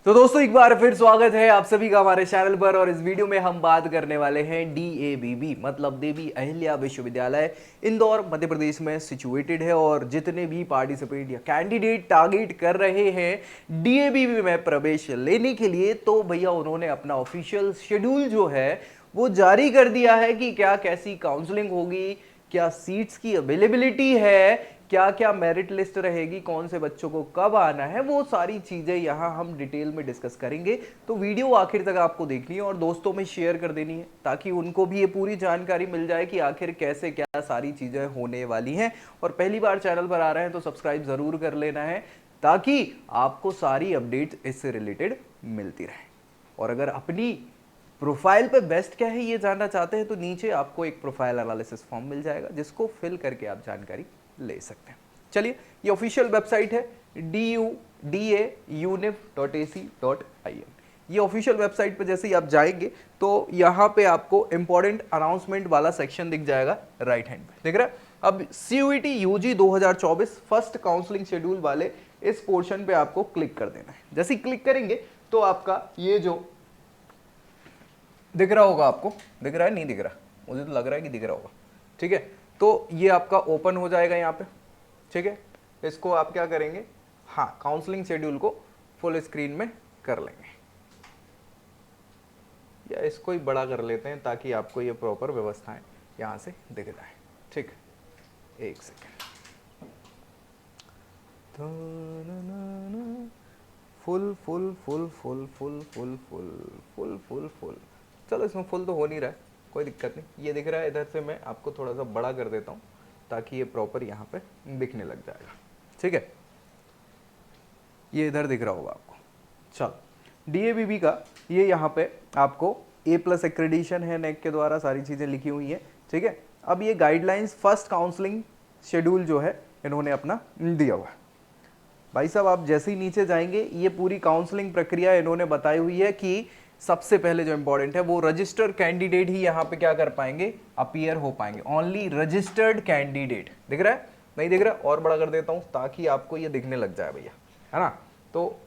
तो दोस्तों एक बार फिर स्वागत है आप सभी का हमारे चैनल पर। और इस वीडियो में हम बात करने वाले हैं DAVB मतलब देवी अहिल्या विश्वविद्यालय इंदौर मध्य प्रदेश में सिचुएटेड है। और जितने भी पार्टिसिपेंट या कैंडिडेट टारगेट कर रहे हैं DAVB में प्रवेश लेने के लिए, तो भैया उन्होंने अपना ऑफिशियल शेड्यूल जो है वो जारी कर दिया है कि क्या कैसी काउंसलिंग होगी, क्या सीट्स की अवेलेबिलिटी है, क्या क्या मेरिट लिस्ट रहेगी, कौन से बच्चों को कब आना है, वो सारी चीजें यहाँ हम डिटेल में डिस्कस करेंगे। तो वीडियो आखिर तक आपको देखनी है और दोस्तों में शेयर कर देनी है ताकि उनको भी ये पूरी जानकारी मिल जाए कि आखिर कैसे क्या सारी चीजें होने वाली हैं। और पहली बार चैनल पर आ रहे हैं तो सब्सक्राइब जरूर कर लेना है ताकि आपको सारी अपडेट इससे रिलेटेड मिलती रहे। और अगर अपनी प्रोफाइल पे बेस्ट क्या है ये जानना चाहते हैं तो नीचे आपको एक प्रोफाइल एनालिसिस फॉर्म मिल जाएगा जिसको फिल करके आप जानकारी ले सकते हैं। चलिए, ये ऑफिशियल वेबसाइट है dudaunif.ac.in। ये ऑफिशियल वेबसाइट पे जैसे ही आप जाएंगे तो यहाँ पे आपको इंपॉर्टेंट अनाउंसमेंट वाला सेक्शन दिख जाएगा राइट हैंड पे, देख रहे हैं। अब CUET UG 2024 first counselling schedule वाले इस पोर्शन पे आपको क्लिक कर देना है। जैसे ही क्लिक करेंगे तो आपका ये जो दिख रहा होगा, आपको दिख रहा है नहीं दिख रहा, मुझे तो लग रहा है कि दिख रहा होगा, ठीक है। तो ये आपका ओपन हो जाएगा यहाँ पे, ठीक है। इसको आप क्या करेंगे, हाँ, काउंसलिंग शेड्यूल को फुल स्क्रीन में कर लेंगे या इसको ही बड़ा कर लेते हैं ताकि आपको ये प्रॉपर व्यवस्थाएं यहाँ से दिख जाए, ठीक। एक second, full full full full full full full full full full, चलो इसमें फुल तो हो नहीं रहा है, कोई दिक्कत नहीं। ये दिख रहा है, इधर से मैं आपको थोड़ा सा बड़ा कर देता हूँ ताकि ये प्रॉपर यहाँ पे दिखने लग जाएगा, ठीक है। ये इधर दिख रहा होगा आपको। चलो, DAVB का ये यहाँ पे आपको A+ एक्रेडिशन है नेक के द्वारा, सारी चीज़ें लिखी हुई हैं, ठीक है। अब ये गाइडलाइंस फर्स्ट काउंसलिंग शेड्यूल जो है इन्होंने अपना दिया हुआ है। भाई साहब, आप जैसे ही नीचे जाएंगे ये पूरी काउंसलिंग प्रक्रिया इन्होंने बताई हुई है कि सबसे पहले जो इंपॉर्टेंट है वो रजिस्टर्ड कैंडिडेट ही यहाँ पे क्या कर पाएंगे, अपीयर हो पाएंगे। ओनली रजिस्टर्ड कैंडिडेट, दिख रहा है नहीं दिख रहा, और बड़ा कर देता हूँ ताकि आपको ये दिखने लग जाए भैया, है ना। तो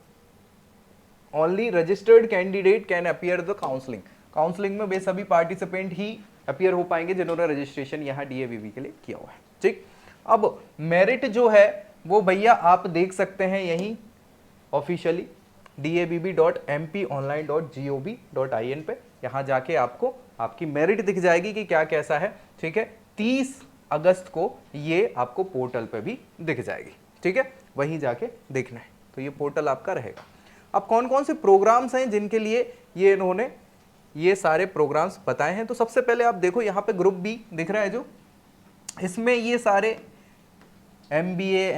only registered candidate can appear the counselling. Counselling में वे सभी पार्टिसिपेंट ही अपीयर हो पाएंगे जिन्होंने रजिस्ट्रेशन यहाँ DAVB के लिए किया हुआ है, ठीक। अब मेरिट जो है वो भैया आप देख सकते हैं यहीं ऑफिशियली davb.mponline.gov.in पे, यहाँ जाके आपको आपकी मेरिट दिख जाएगी कि क्या कैसा है, ठीक है। 30 अगस्त को ये आपको पोर्टल पे भी दिख जाएगी, ठीक है। वहीं जाके देखना है, तो ये पोर्टल आपका रहेगा। अब कौन कौन से प्रोग्राम्स हैं जिनके लिए ये इन्होंने ये सारे प्रोग्राम्स बताए हैं, तो सबसे पहले आप देखो यहाँ पे ग्रुप बी दिख रहा है जो, इसमें ये सारे MBA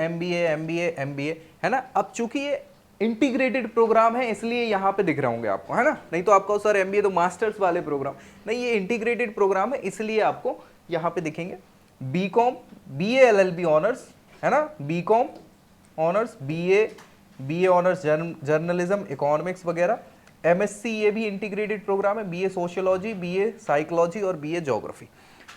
है ना। अब चूंकि ये इंटीग्रेटेड प्रोग्राम है इसलिए यहाँ पे दिख रहे होंगे आपको, है ना। नहीं तो आपका सर MBA तो मास्टर्स वाले प्रोग्राम, नहीं, ये इंटीग्रेटेड प्रोग्राम है इसलिए आपको यहाँ पे दिखेंगे। BCom BA LLB ऑनर्स, है ना, BCom honours, BA honours journalism economics वगैरह। MSc ये भी इंटीग्रेटेड प्रोग्राम है, BA सोशियोलॉजी, BA साइकोलॉजी और BA ज्योग्राफी।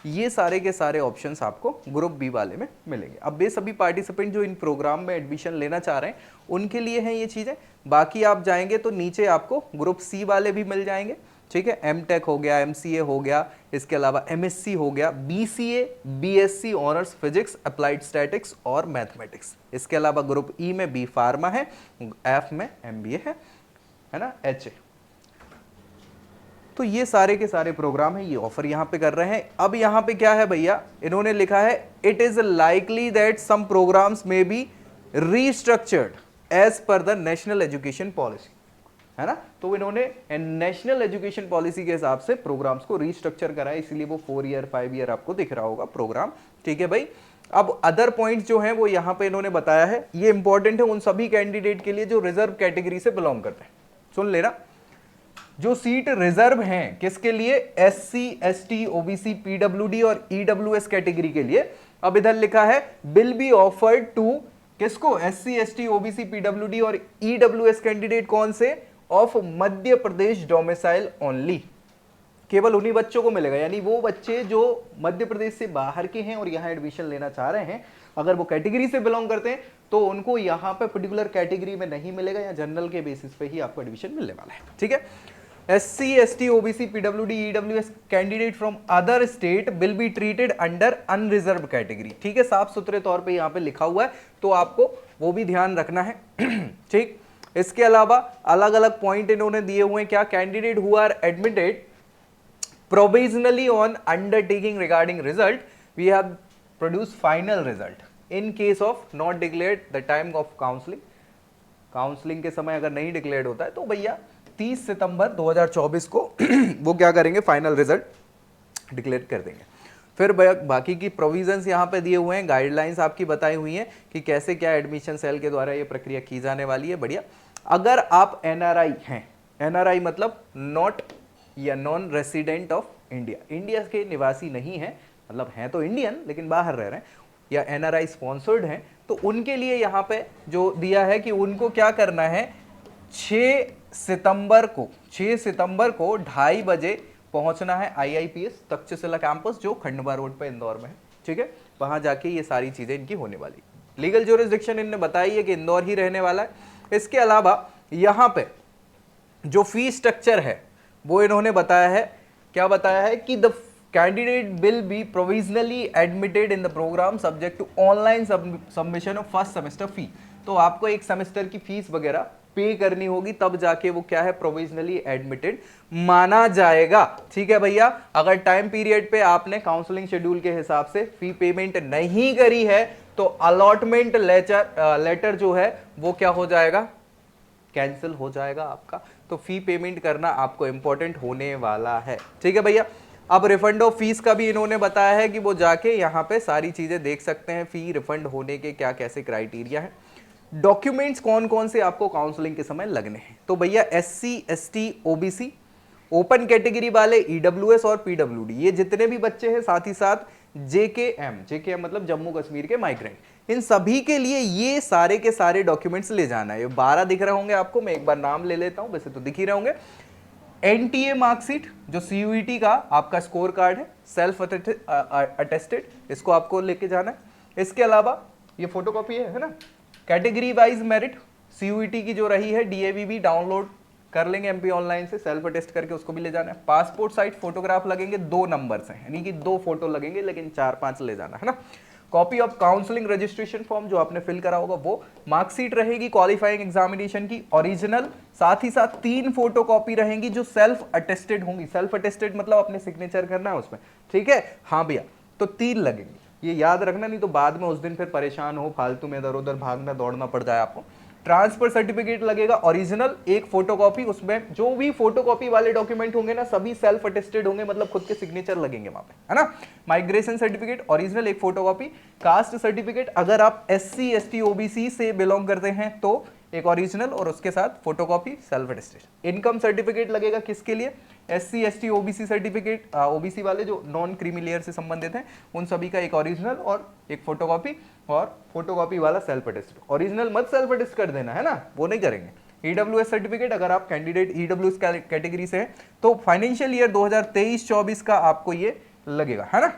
ये सारे के सारे ऑप्शंस आपको ग्रुप बी वाले में मिलेंगे। अब ये सभी पार्टिसिपेंट जो इन प्रोग्राम में एडमिशन लेना चाह रहे हैं उनके लिए हैं ये चीज़ें। बाकी आप जाएंगे तो नीचे आपको ग्रुप सी वाले भी मिल जाएंगे, ठीक है। MTech हो गया, MCA हो गया, इसके अलावा MSc हो गया, BCA BSc honours physics applied statics और मैथमेटिक्स। इसके अलावा ग्रुप ई में B फार्मा है, F में MBA है ना, HA। तो ये सारे के सारे प्रोग्राम है, ये ऑफर यहाँ पे कर रहे हैं। अब यहाँ पे क्या है भैया, इन्होंने लिखा है it is likely that some programs may be restructured as per the national education policy, है ना। तो इन्होंने नेशनल एजुकेशन पॉलिसी के हिसाब से प्रोग्राम्स को रीस्ट्रक्चर करा है, इसलिए वो 4 ईयर 5 ईयर आपको दिख रहा होगा प्रोग्राम, ठीक है भाई। अब अदर पॉइंट जो है वो यहाँ पे इन्होंने बताया है, ये इंपॉर्टेंट है उन सभी कैंडिडेट के लिए जो रिजर्व कैटेगरी से बिलोंग करते हैं। सुन लेना, जो सीट रिजर्व हैं किसके लिए, SC ST OBC PWD और EWS कैटेगरी के लिए। अब इधर लिखा है विल बी ऑफर्ड टू किसको, SC ST OBC PWD और EWS कैंडिडेट कौन से, of Madhya Pradesh domicile only. केवल उन्हीं बच्चों को मिलेगा, यानी वो बच्चे जो मध्य प्रदेश से बाहर के हैं और यहाँ एडमिशन लेना चाह रहे हैं अगर वो कैटेगरी से बिलोंग करते हैं तो उनको यहाँ पे पर्टिकुलर कैटेगरी में नहीं मिलेगा, या जनरल के बेसिस पे ही आपको एडमिशन मिलने वाला है। ठीक है, SC, ST, OBC, PWD, EWS candidate from other state will be treated under unreserved category. ठीक है, साफ सुथरे तौर पे यहाँ पे लिखा हुआ है, तो आपको वो भी ध्यान रखना है। ठीक, इसके अलावा अलग अलग पॉइंट इन्होंने दिए हुए हैं, क्या, candidate who are admitted provisionally on undertaking regarding result we have produce final result in case of not declared the time of counselling. Counselling के समय अगर नहीं डिक्लेयर्ड होता है तो भैया 30 सितंबर 2024 को वो क्या करेंगे, फाइनल रिजल्ट डिक्लेयर कर देंगे। फिर बाकी की प्रोविजंस यहाँ पे दिए हुए हैं, गाइडलाइंस आपकी बताई हुई हैं कि कैसे क्या एडमिशन सेल के द्वारा ये प्रक्रिया की जाने वाली है। बढ़िया, अगर आप NRI हैं, NRI मतलब नॉट या non resident of India, India के निवासी नहीं है, मतलब हैं तो इंडियन लेकिन बाहर रह रहे हैं, या NRI स्पॉन्सर्ड हैं, तो उनके लिए यहाँ पे जो दिया है कि उनको क्या करना है, 6 सितंबर को 2:30 बजे पहुंचना है IIPS तक्षशिला कैंपस जो खंडवा रोड पे इंदौर में है। ठीक है, वहां जाके ये सारी चीजें इनकी होने वाली। लीगल ज्यूरिसडिक्शन इनने बताई है कि इंदौर ही रहने वाला है। इसके अलावा यहाँ पे जो फी स्ट्रक्चर है वो इन्होंने बताया है, क्या बताया है कि the candidate will be provisionally admitted in the program subject to online submission of first semester fee. तो आपको एक सेमेस्टर की फीस वगैरह पे करनी होगी, तब जाके वो क्या है, प्रोविजनली एडमिटेड माना जाएगा। ठीक है भैया, अगर टाइम पीरियड पे आपने काउंसलिंग शेड्यूल के हिसाब से फी पेमेंट नहीं करी है तो अलॉटमेंट लेटर जो है वो क्या हो जाएगा, कैंसिल हो जाएगा आपका। तो फी पेमेंट करना आपको इंपॉर्टेंट होने वाला है। ठीक है भैया, अब रिफंड ऑफ फीस का भी इन्होंने बताया है कि वो जाके यहाँ पे सारी चीजें देख सकते हैं, फी रिफंड होने के क्या कैसे क्राइटेरिया है। डॉक्यूमेंट्स कौन कौन से आपको काउंसलिंग के समय लगने हैं, तो भैया SC, ST, OBC, open category वाले EWS और PWD, ये जितने भी बच्चे हैं, साथ ही साथ JKM मतलब जम्मू कश्मीर के माइग्रेंट, इन सभी के लिए ये सारे के सारे डॉक्यूमेंट्स ले जाना है। ये 12 दिख रहे होंगे आपको, मैं एक बार नाम ले लेता हूं, वैसे तो दिख ही रहे होंगे। NTA मार्कशीट जो CUET का आपका स्कोर कार्ड है, सेल्फ अटेस्टेड, इसको आपको लेके जाना है। इसके अलावा ये फोटोकॉपी है ना, कैटेगरी वाइज मेरिट CUET की जो रही है DAVB डाउनलोड कर लेंगे MP ऑनलाइन से, सेल्फ अटेस्ट करके उसको भी ले जाना है। पासपोर्ट साइज फोटोग्राफ लगेंगे 2 नंबर से, यानी कि 2 फोटो लगेंगे, लेकिन 4-5 ले जाना है ना। Copy of counselling registration form जो आपने फिल करा होगा वो, मार्कशीट रहेगी क्वालिफाइंग एग्जामिनेशन की ओरिजिनल, साथ ही साथ 3 फोटो कॉपी रहेंगी जो सेल्फ अटेस्टेड होंगी। सेल्फ अटेस्टेड मतलब अपने सिग्नेचर करना है उसमें। ठीक है, हाँ भैया, तो 3 लगेंगे, ये याद रखना, नहीं तो बाद में उस दिन फिर परेशान हो, फालतू में इधर उधर भागना दौड़ना पड़ जाए आपको। ट्रांसफर सर्टिफिकेट लगेगा ओरिजिनल, 1 फोटोकॉपी, उसमें जो भी फोटोकॉपी वाले डॉक्यूमेंट होंगे ना सभी सेल्फ अटेस्टेड होंगे, मतलब खुद के सिग्नेचर लगेंगे वहां पे, है ना। Migration certificate original 1 photocopy, caste certificate अगर आप SC, ST, OBC से बिलोंग करते हैं तो एक ओरिजिनल और उसके साथ photocopy self attested. Income certificate लगेगा किसके लिए, SC, ST, OBC certificate, OBC वाले जो नॉन क्रीमी लेयर से संबंधित हैं उन सभी का एक ओरिजिनल और एक फोटोकॉपी, और फोटोकॉपी वाला सेल्फ अटेस्टेड। ओरिजिनल मत सेल्फ अटेस्ट कर देना, है ना, वो नहीं करेंगे। EWS सर्टिफिकेट अगर आप कैंडिडेट EWS कैटेगरी से हैं तो फाइनेंशियल ईयर 2023-24 का आपको ये लगेगा, है ना,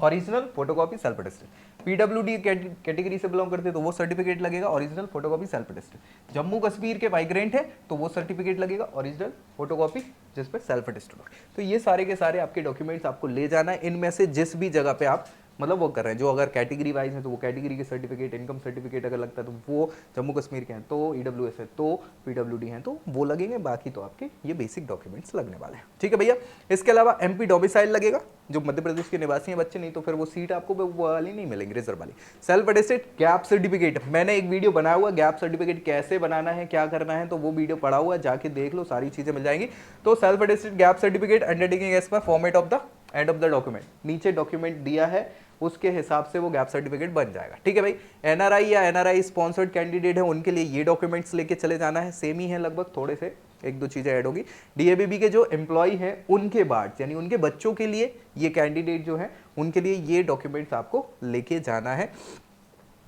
original photocopy self attested. PWD category से बिलोंग करते हैं तो वो सर्टिफिकेट लगेगा original photocopy self attested. Jammu Kashmir के माइग्रेंट है तो वो सर्टिफिकेट लगेगा ओरिजिनल फोटोकॉपी जिस पे सेल्फ अटेस्टेड हो। तो ये सारे के सारे आपके डॉक्यूमेंट्स आपको ले जाना है। इनमें से जिस भी जगह पे आप मतलब वो कर रहे हैं, जो अगर कैटेगरी वाइज है तो वो कैटेगरी के सर्टिफिकेट, इनकम सर्टिफिकेट अगर लगता है तो वो जम्मू कश्मीर के हैं तो EWS है तो PWD हैं तो वो लगेंगे, बाकी तो आपके ये बेसिक डॉक्यूमेंट्स लगने वाले हैं। ठीक है भैया, इसके अलावा MP डोमिसाइल लगेगा, जो मध्य प्रदेश के निवासी हैं बच्चे, नहीं तो फिर वो सीट आपको वो वाली नहीं मिलेंगी, रिजर्व वाली। सेल्फ अटेस्टेड गैप सर्टिफिकेट, मैंने एक वीडियो बनाया हुआ गैप सर्टिफिकेट कैसे बनाना है, क्या करना है, तो वो वीडियो पड़ा हुआ है, जाके देख लो, सारी चीजें मिल जाएंगी। तो self attested gap certificate undertaking as per format of the end of the document, नीचे डॉक्यूमेंट दिया है उसके हिसाब से वो गैप सर्टिफिकेट बन जाएगा। ठीक है भाई, NRI या NRI स्पॉन्सर्ड कैंडिडेट है उनके लिए ये डॉक्यूमेंट्स लेके चले जाना है, सेम ही है लगभग, थोड़े से 1-2 चीजें ऐड होगी। DAVB के जो एम्प्लॉय हैं उनके बाद यानी उनके बच्चों के लिए ये कैंडिडेट जो है उनके लिए ये डॉक्यूमेंट्स आपको लेके जाना है।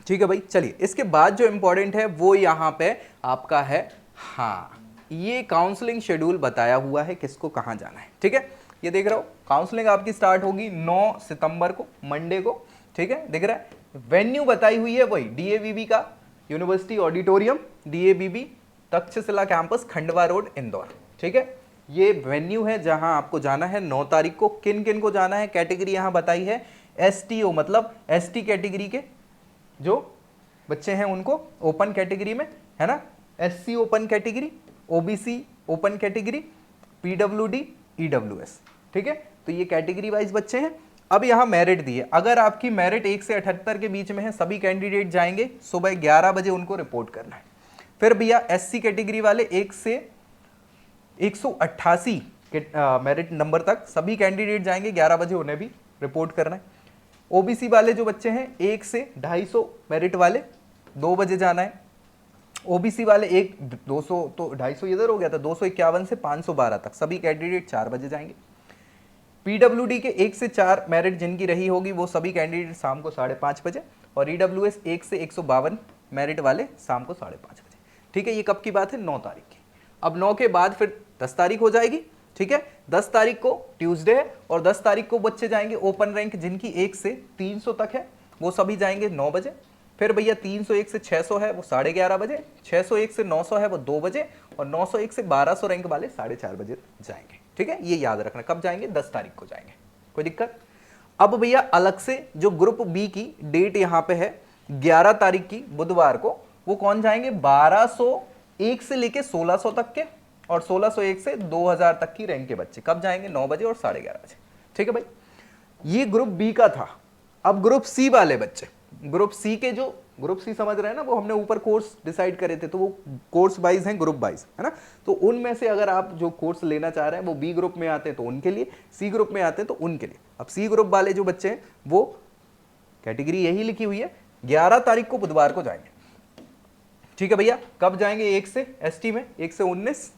ठीक है भाई, चलिए इसके बाद जो इंपॉर्टेंट है वो यहाँ पे आपका है, हाँ, ये काउंसलिंग शेड्यूल बताया हुआ है किसको कहाँ जाना है। ठीक है, ये देख रहे हो, काउंसलिंग आपकी स्टार्ट होगी 9 सितंबर को, मंडे को। ठीक है, दिख रहा है वेन्यू बताई हुई है वही डीएवीबी का university auditorium, DAVV Takshashila campus, Khandwa road, Indore. ठीक है, ये वेन्यू है जहां आपको जाना है 9 तारीख को। किन किन को जाना है, कैटेगरी यहां बताई है एसटीओ मतलब एसटी कैटेगरी के जो बच्चे हैं उनको ओपन कैटेगरी में, है ना, SC open category, OBC open category, PWD, EWS. ठीक है, तो ये कैटेगरी वाइज बच्चे हैं। अब यहाँ मेरिट दी है, अगर आपकी मेरिट 1 से 78 के बीच में है, सभी कैंडिडेट जाएंगे सुबह 11 बजे, उनको रिपोर्ट करना है। फिर भैया एससी कैटेगरी वाले 1 से 188 मेरिट नंबर तक सभी कैंडिडेट जाएंगे 11 बजे, उन्हें भी रिपोर्ट करना है। ओबीसी वाले जो बच्चे हैं 1 से 250 मेरिट वाले 2 बजे जाना है। ओबीसी वाले 200 तो 250 इधर हो गया था, 251 से 512 तक सभी कैंडिडेट 4 बजे जाएंगे। पीडब्ल्यूडी के 1 से 4 मेरिट जिनकी रही होगी वो सभी कैंडिडेट शाम को 5:30 बजे, और ईडब्ल्यूएस 1 से 152 मेरिट वाले शाम को 5:30 बजे। ठीक है, ये कब की बात है, 9 तारीख की। अब 9 के बाद फिर 10 तारीख हो जाएगी। ठीक है, 10 तारीख को ट्यूसडे है, और 10 तारीख को बच्चे जाएंगे ओपन रैंक जिनकी 1 से 300 तक है, वो सभी जाएंगे 9 बजे। फिर भैया 301 से 600 है वो 11:30 बजे, 601 से 900 है वो 2 बजे, और 901 से 1200 रैंक वाले 4:30 बजे जाएंगे। ठीक है, ये याद रखना, कब जाएंगे, 10 तारीख को जाएंगे, कोई दिक्कत। अब भैया अलग से जो ग्रुप बी की डेट यहाँ पे है 11 तारीख की बुधवार को, वो कौन जाएंगे, 1201 से लेके 1600 तक के, और 1601 से 2000 तक की रैंक के बच्चे कब जाएंगे, 9 बजे और 11:30 बजे। ठीक है भाई, ये ग्रुप बी का था। अब ग्रुप सी वाले बच्चे, ग्रुप सी के जो ग्रुप सी समझ रहे हैं ना, वो हमने ऊपर कोर्स डिसाइड करे थे, तो वो कोर्स वाइज हैं, ग्रुप वाइज, है ना। तो उनमें से अगर आप जो कोर्स लेना चाह रहे हैं वो बी ग्रुप में आते हैं तो उनके लिए, सी ग्रुप में आते हैं तो उनके लिए। अब सी ग्रुप वाले जो बच्चे हैं वो कैटेगरी यही लिखी हुई है, 11 तारीख को बुधवार को जाएंगे। ठीक है भैया, कब जाएंगे, 1 से एसटी में 1 से 19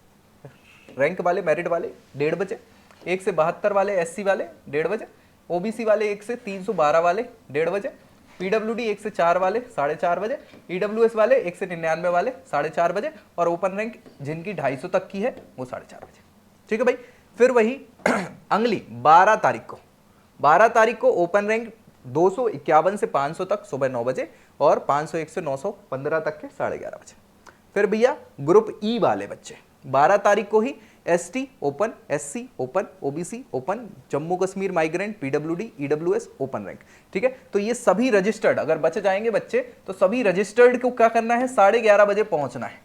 रैंक वाले मेरिट वाले 1:30 बजे, 1 से 72 वाले एससी वाले 1:30 बजे, ओबीसी वाले 1 से 312 वाले 1:30 बजे, पीडब्ल्यूडी 1 से 4 वाले 4:30 बजे, ईडब्ल्यूएस वाले 1 से 99 वाले 4:30 बजे, और ओपन रैंक जिनकी 250 तक की है वो 4:30 बजे। ठीक है भाई, फिर वही अगली 12 तारीख को ओपन रैंक 251 से 500 तक सुबह 9 बजे, और 501 से 915 तक के 11:30 बजे। फिर भैया ग्रुप ई वाले बच्चे 12 तारीख को ही ST open, SC open, OBC open, Jammu Kashmir migrant, पीडब्ल्यूडी, ईडब्ल्यूएस ओपन रैंक। ठीक है, तो ये सभी रजिस्टर्ड, अगर बच जाएंगे बच्चे तो सभी रजिस्टर्ड को क्या करना है, 11:30 बजे पहुंचना है।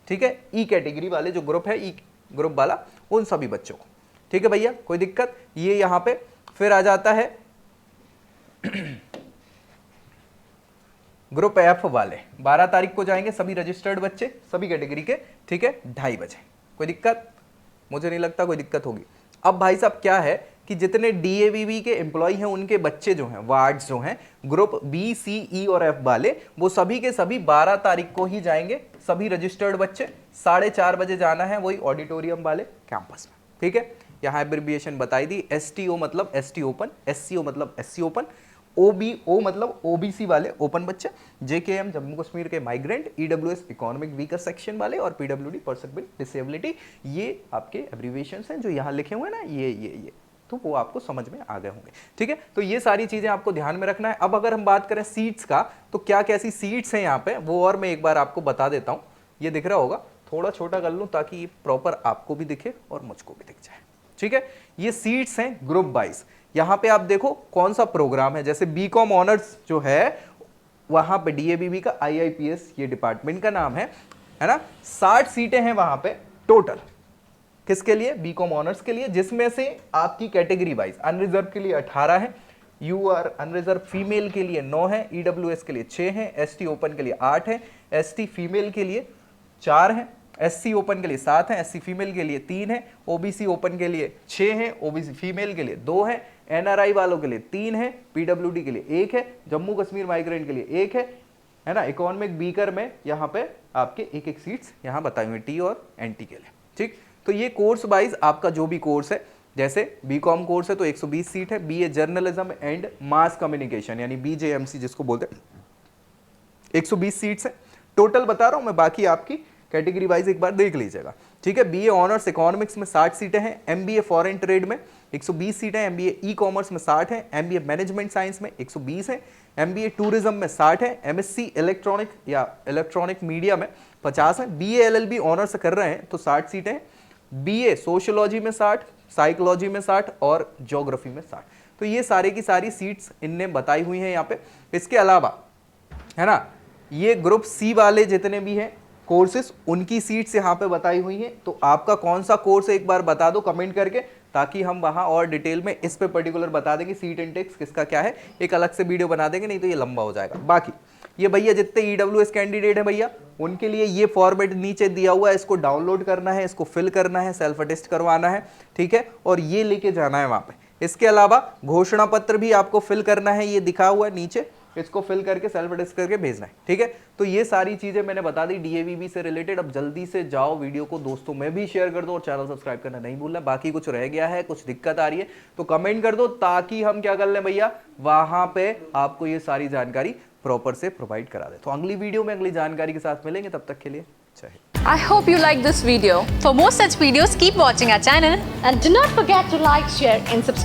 ठीक है, ई कैटेगरी वाले जो ग्रुप है, ई ग्रुप वाला, उन सभी बच्चों को। ठीक है भैया, कोई दिक्कत, ये यहां पे फिर आ जाता है ग्रुप एफ वाले 12 तारीख को जाएंगे सभी रजिस्टर्ड बच्चे सभी कैटेगरी के। ठीक है, 2:30 बजे, कोई दिक्कत, मुझे नहीं लगता कोई दिक्कत होगी। अब भाई साहब क्या है कि जितने डीएवीबी के एम्प्लॉय हैं उनके बच्चे जो हैं, वार्ड्स जो हैं, ग्रुप बी, सी, ई और एफ वाले, वो सभी के सभी 12 तारीख को ही जाएंगे सभी रजिस्टर्ड बच्चे, 4:30 बजे जाना है वही ऑडिटोरियम वाले कैंपस में। ठीक है, यहाँ एब्रिविएशन बताई दी, एसटीओ मतलब एसटी ओपन, एससीओ मतलब एससी ओपन, ओबीओ मतलब ओबीसी वाले ओपन बच्चे, जेकेएम जम्मू कश्मीर के migrant, EWS economic weaker section वाले, और पीडब्ल्यूडी पर्सन विद डिसेबिलिटी। ये आपके एब्रिविएशंस हैं जो यहाँ लिखे हुए हैं ना, ये तो वो आपको समझ में आ गए होंगे। ठीक है, तो ये सारी चीजें आपको ध्यान में रखना है। अब अगर हम बात करें सीट्स का, तो क्या कैसी सीट्स हैं यहाँ पे, वो और मैं एक बार आपको बता देता हूँ। ये दिख रहा होगा, थोड़ा छोटा कर लूँ ताकि ये प्रॉपर आपको भी दिखे और मुझको भी दिख जाए। ठीक है, ये सीट्स हैं ग्रुप वाइज। यहां पे आप देखो कौन सा प्रोग्राम है, जैसे बीकॉम ऑनर्स जो है वहां पे डीएवीबी का आईआईपीएस ये डिपार्टमेंट का नाम है ना। 60 सीटें हैं वहां पे टोटल, किसके लिए, बीकॉम ऑनर्स के लिए, जिसमें से आपकी कैटेगरी वाइज अनरिजर्व के लिए 18 है, यूआर अनरिजर्व फीमेल के लिए 9 है, ईडब्ल्यूएस के लिए 6 है, एसटी ओपन के लिए 8 है, एसटी फीमेल के लिए 4 है, एससी ओपन के लिए 7 है, एससी फीमेल के लिए 3 है, ओबीसी ओपन के लिए 6 है, ओबीसी फीमेल के लिए 2 है, एनआरआई वालों के लिए 3 है, पीडब्ल्यूडी के लिए 1 है, जम्मू कश्मीर माइग्रेंट के लिए 1 है ना। इकोनॉमिक वीकर में यहाँ पे आपके एक सीट्स यहाँ बताई हुई टी और एनटी के लिए। ठीक, तो ये कोर्स वाइज आपका जो भी कोर्स है, जैसे बीकॉम कोर्स है तो 120 सीट है, BA journalism and mass communication यानी बीजेएमसी जिसको बोलते हैं, 120 सीट्स है टोटल बता रहा हूं मैं, बाकी आपकी कैटेगरी वाइज एक बार देख लीजिएगा। ठीक है। बीए ऑनर्स इकोनॉमिक्स में 60 सीटें हैं, एमबीए फॉरेन ट्रेड में 120 सीटें, एमबीए ई कॉमर्स में 60 है, एमबीए मैनेजमेंट साइंस में 120 है, एमबीए टूरिज्म में 60 है, एमएससी इलेक्ट्रॉनिक या इलेक्ट्रॉनिक मीडिया में 50 है, बीए एलएलबी ऑनर्स कर रहे हैं तो 60 सीटें हैं, बीए सोशियोलॉजी में 60, साइकोलॉजी में 60 और ज्योग्राफी में 60। तो ये सारे की सारी सीट्स इनने बताई हुई हैं यहाँ पे। इसके अलावा है ना, ये ग्रुप सी वाले जितने भी हैं कोर्सेस, उनकी सीट्स यहाँ पे बताई हुई हैं। तो आपका कौन सा कोर्स है एक बार बता दो कमेंट करके, ताकि हम वहाँ और डिटेल में इस पे पर्टिकुलर बता देंगे सीट इंटेक्स किसका क्या है, एक अलग से वीडियो बना देंगे, नहीं तो ये लंबा हो जाएगा। बाकी ये भैया जितने ईडब्ल्यूएस कैंडिडेट है भैया, उनके लिए ये फॉर्मेट नीचे दिया हुआ है, इसको डाउनलोड करना है, इसको फिल करना है, सेल्फ अटेस्ट करवाना है, ठीक है, और ये लेके जाना है वहाँ पे। इसके अलावा घोषणा पत्र भी आपको फिल करना है, ये दिखा हुआ है नीचे, इसको फिल करके सेल्फ अटेस्ट करके भेजना है, ठीक है। तो ये सारी चीजें मैंने बता दी डीएवीबी से रिलेटेड। अब जल्दी से जाओ वीडियो को दोस्तों में भी शेयर कर दो और चैनल सब्सक्राइब करना नहीं भूलना। बाकी कुछ रह गया है, कुछ दिक्कत आ रही है तो कमेंट कर दो, ताकि हम क्या कर लें भैया, वहां पे आपको ये सारी जानकारी प्रॉपर से प्रोवाइड करा दे। तो अगली वीडियो में अगली जानकारी के साथ मिलेंगे, तब तक के लिए जय Hind. I hope you like this video. For more such videos, keep watching our channel. And do not forget to like, share, and subscribe.